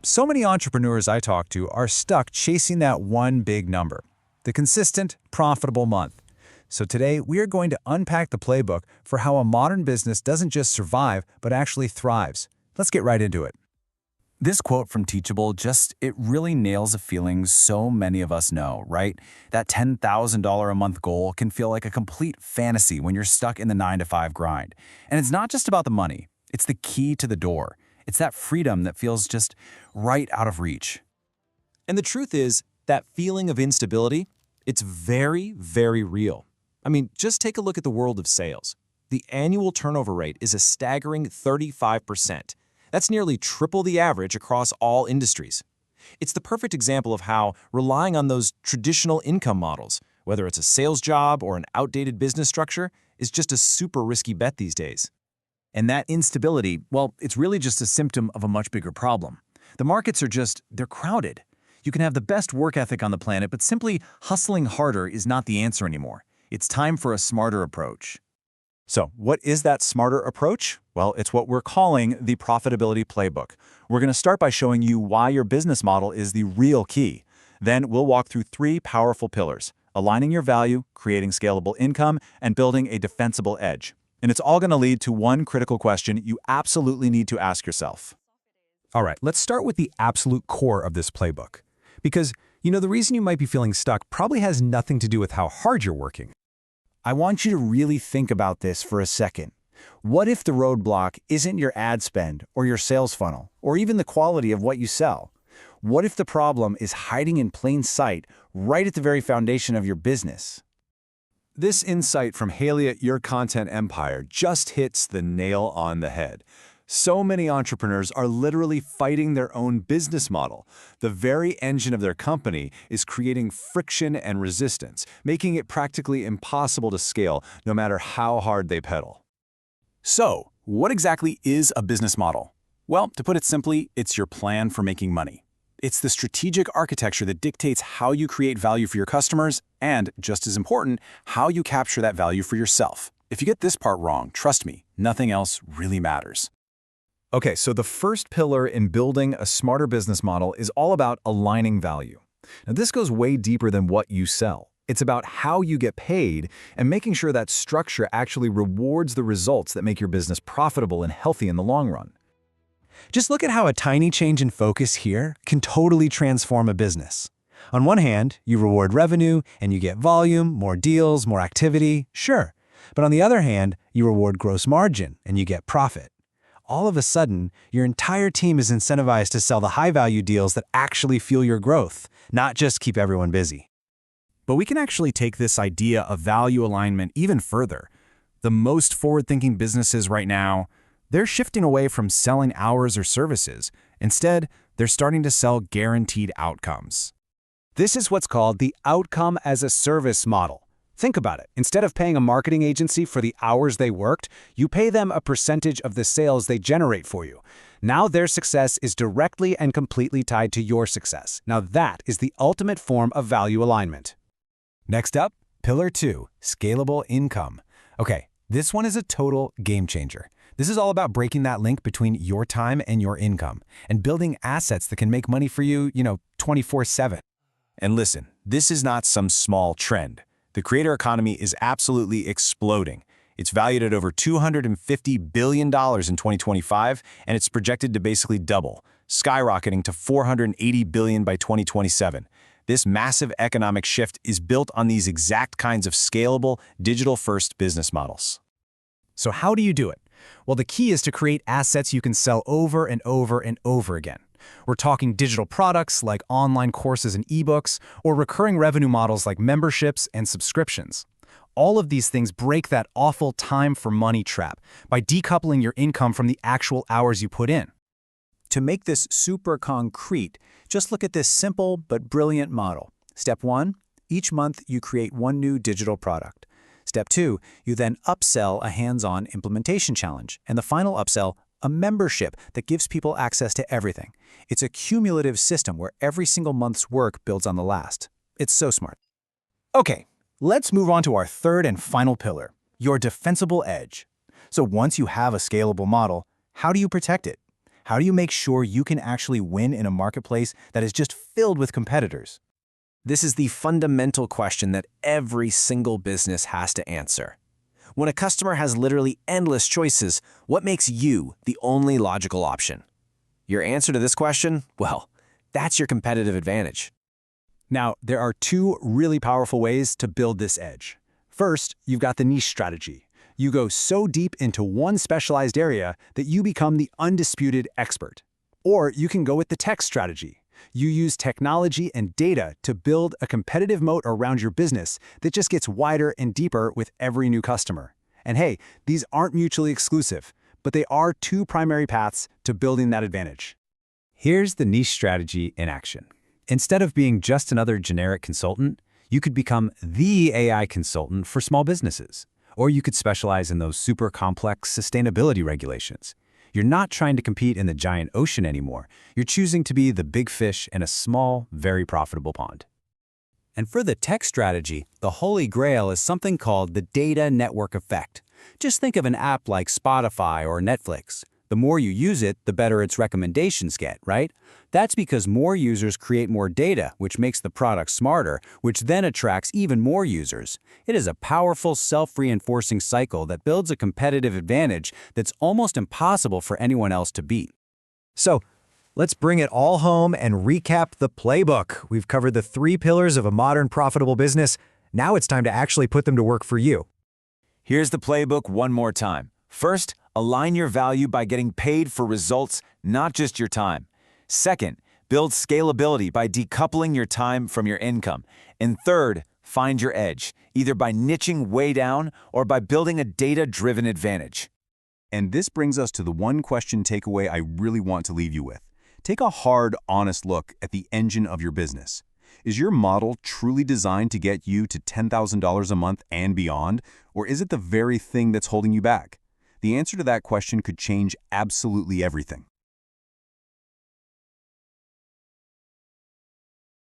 So many entrepreneurs I talk to are stuck chasing that one big number, the consistent, profitable month. So today, we are going to unpack the playbook for how a modern business doesn't just survive, but actually thrives. Let's get right into it. This quote from Teachable it really nails a feeling so many of us know, right? That $10,000 a month goal can feel like a complete fantasy when you're stuck in the 9-to-5 grind. And it's not just about the money. It's the key to the door. It's that freedom that feels just right out of reach. And the truth is, that feeling of instability, it's very, very real. I mean, just take a look at the world of sales. The annual turnover rate is a staggering 35%. That's nearly triple the average across all industries. It's the perfect example of how relying on those traditional income models, whether it's a sales job or an outdated business structure, is just a super risky bet these days. And that instability, well, it's really just a symptom of a much bigger problem. The markets they're crowded. You can have the best work ethic on the planet, but simply hustling harder is not the answer anymore. It's time for a smarter approach. So, what is that smarter approach? Well, it's what we're calling the profitability playbook. We're going to start by showing you why your business model is the real key. Then we'll walk through 3 powerful pillars: aligning your value, creating scalable income, and building a defensible edge. And it's all going to lead to one critical question you absolutely need to ask yourself. All right, let's start with the absolute core of this playbook. Because, the reason you might be feeling stuck probably has nothing to do with how hard you're working. I want you to really think about this for a second. What if the roadblock isn't your ad spend or your sales funnel, or even the quality of what you sell? What if the problem is hiding in plain sight right at the very foundation of your business? This insight from Haley at Your Content Empire just hits the nail on the head. So many entrepreneurs are literally fighting their own business model. The very engine of their company is creating friction and resistance, making it practically impossible to scale no matter how hard they pedal. So, what exactly is a business model? Well, to put it simply, it's your plan for making money. It's the strategic architecture that dictates how you create value for your customers and, just as important, how you capture that value for yourself. If you get this part wrong, trust me, nothing else really matters. Okay, so the first pillar in building a smarter business model is all about aligning value. Now, this goes way deeper than what you sell. It's about how you get paid and making sure that structure actually rewards the results that make your business profitable and healthy in the long run. Just look at how a tiny change in focus here can totally transform a business. On one hand, you reward revenue and you get volume, more deals, more activity, sure. But on the other hand, you reward gross margin and you get profit. All of a sudden, your entire team is incentivized to sell the high-value deals that actually fuel your growth, not just keep everyone busy. But we can actually take this idea of value alignment even further. The most forward-thinking businesses right now, they're shifting away from selling hours or services. Instead, they're starting to sell guaranteed outcomes. This is what's called the outcome as a service model. Think about it. Instead of paying a marketing agency for the hours they worked, you pay them a percentage of the sales they generate for you. Now their success is directly and completely tied to your success. Now that is the ultimate form of value alignment. Next up, Pillar 2, scalable income. Okay, this one is a total game changer. This is all about breaking that link between your time and your income and building assets that can make money for you, 24/7. And listen, this is not some small trend. The creator economy is absolutely exploding. It's valued at over $250 billion in 2025, and it's projected to basically double, skyrocketing to $480 billion by 2027. This massive economic shift is built on these exact kinds of scalable, digital-first business models. So how do you do it? Well, the key is to create assets you can sell over and over and over again. We're talking digital products like online courses and ebooks, or recurring revenue models like memberships and subscriptions. All of these things break that awful time for money trap by decoupling your income from the actual hours you put in. To make this super concrete, just look at this simple but brilliant model. Step 1, each month you create one new digital product. Step 2, you then upsell a hands-on implementation challenge. And the final upsell, a membership that gives people access to everything. It's a cumulative system where every single month's work builds on the last. It's so smart. Okay, let's move on to our third and final pillar, your defensible edge. So once you have a scalable model, how do you protect it? How do you make sure you can actually win in a marketplace that is just filled with competitors? This is the fundamental question that every single business has to answer. When a customer has literally endless choices, what makes you the only logical option? Your answer to this question? Well, that's your competitive advantage. Now, there are two really powerful ways to build this edge. First, you've got the niche strategy. You go so deep into one specialized area that you become the undisputed expert. Or you can go with the tech strategy. You use technology and data to build a competitive moat around your business that just gets wider and deeper with every new customer. And hey, these aren't mutually exclusive, but they are two primary paths to building that advantage. Here's the niche strategy in action. Instead of being just another generic consultant, you could become the AI consultant for small businesses. Or you could specialize in those super complex sustainability regulations. You're not trying to compete in the giant ocean anymore. You're choosing to be the big fish in a small, very profitable pond. And for the tech strategy, the holy grail is something called the data network effect. Just think of an app like Spotify or Netflix. The more you use it, the better its recommendations get, right? That's because more users create more data, which makes the product smarter, which then attracts even more users. It is a powerful, self-reinforcing cycle that builds a competitive advantage that's almost impossible for anyone else to beat. So, let's bring it all home and recap the playbook. We've covered the 3 pillars of a modern, profitable business. Now it's time to actually put them to work for you. Here's the playbook one more time. First, align your value by getting paid for results, not just your time. Second, build scalability by decoupling your time from your income. And third, find your edge, either by niching way down or by building a data-driven advantage. And this brings us to the one question takeaway I really want to leave you with. Take a hard, honest look at the engine of your business. Is your model truly designed to get you to $10,000 a month and beyond, or is it the very thing that's holding you back? The answer to that question could change absolutely everything.